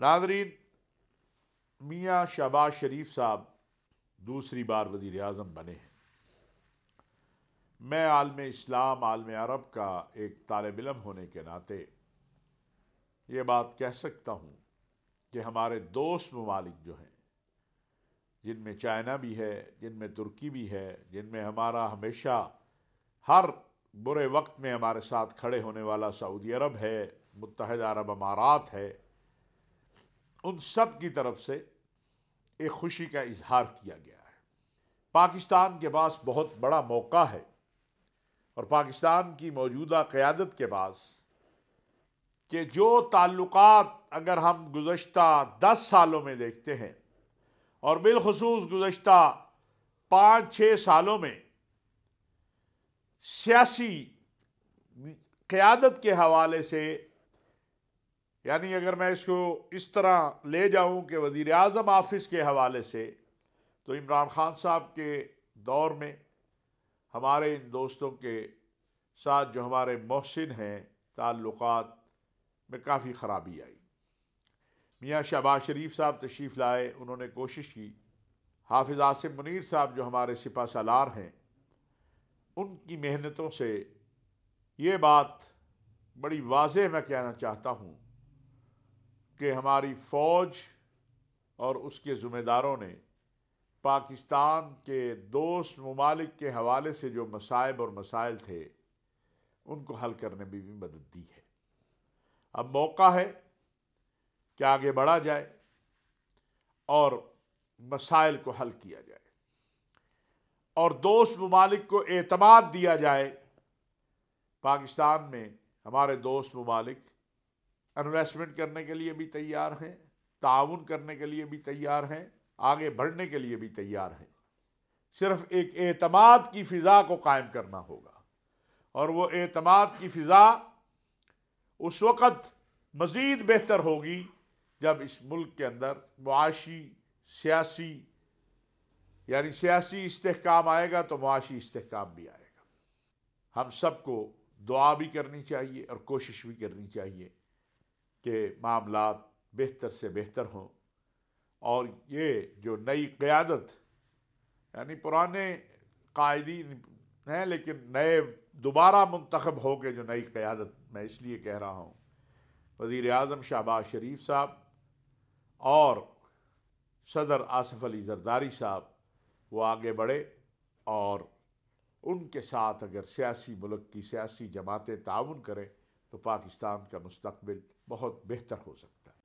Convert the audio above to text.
ناظرین، میاں شہباز شریف صاحب دوسری بار وزیر اعظم بنے ہیں۔ میں عالم اسلام، عالم عرب کا ایک طالب علم ہونے کے ناطے یہ بات کہہ سکتا ہوں کہ ہمارے دوست ممالک جو ہیں، جن میں چائنا بھی ہے، جن میں ترکی بھی ہے، جن میں ہمارا ہمیشہ ہر برے وقت میں ہمارے ساتھ کھڑے ہونے والا سعودی عرب ہے، متحدہ عرب امارات ہے، ان سب کی طرف سے ایک خوشی کا اظہار کیا گیا ہے۔ پاکستان کے پاس بہت بڑا موقع ہے، اور پاکستان کی موجودہ قیادت کے پاس کہ جو تعلقات اگر ہم گزشتہ 10 سالوں میں دیکھتے ہیں، اور بالخصوص گزشتہ 5-6 سالوں میں سیاسی قیادت کے حوالے سے، یعنی اگر میں اس کو اس طرح لے جاؤں کہ وزیر اعظم آفس کے حوالے سے، تو عمران خان صاحب کے دور میں ہمارے ان دوستوں کے ساتھ جو ہمارے محسن ہیں تعلقات میں کافی خرابی آئی۔ میاں شہباز شریف صاحب تشریف لائے، انہوں نے کوشش کی۔ حافظ عاصم منیر صاحب جو ہمارے سپہ سالار ہیں، ان کی محنتوں سے یہ بات بڑی واضح میں کہنا چاہتا ہوں کہ ہماری فوج اور اس کے ذمہ داروں نے پاکستان کے دوست ممالک کے حوالے سے جو مصائب اور مسائل تھے، ان کو حل کرنے میں بھی مدد دی ہے۔ اب موقع ہے کہ آگے بڑھا جائے اور مسائل کو حل کیا جائے، اور دوست ممالک کو اعتماد دیا جائے۔ پاکستان میں ہمارے دوست ممالک انویسٹمنٹ کرنے کے لیے بھی تیار ہیں، تعاون کرنے کے لیے بھی تیار ہیں، آگے بڑھنے کے لیے بھی تیار ہیں۔ صرف ایک اعتماد کی فضا کو قائم کرنا ہوگا، اور وہ اعتماد کی فضا اس وقت مزید بہتر ہوگی جب اس ملک کے اندر معاشی، سیاسی، یعنی سیاسی استحکام آئے گا تو معاشی استحکام بھی آئے گا۔ ہم سب کو دعا بھی کرنی چاہیے اور کوشش بھی کرنی چاہیے کہ معاملات بہتر سے بہتر ہوں، اور یہ جو نئی قیادت، یعنی پرانے قائدین ہیں لیکن نئے دوبارہ منتخب ہو کے جو نئی قیادت، میں اس لیے کہہ رہا ہوں، وزیر اعظم شہباز شریف صاحب اور صدر آصف علی زرداری صاحب، وہ آگے بڑھے، اور ان کے ساتھ اگر سیاسی ملک کی سیاسی جماعتیں تعاون کریں تو پاکستان کا مستقبل بہت بہتر ہو سکتا ہے۔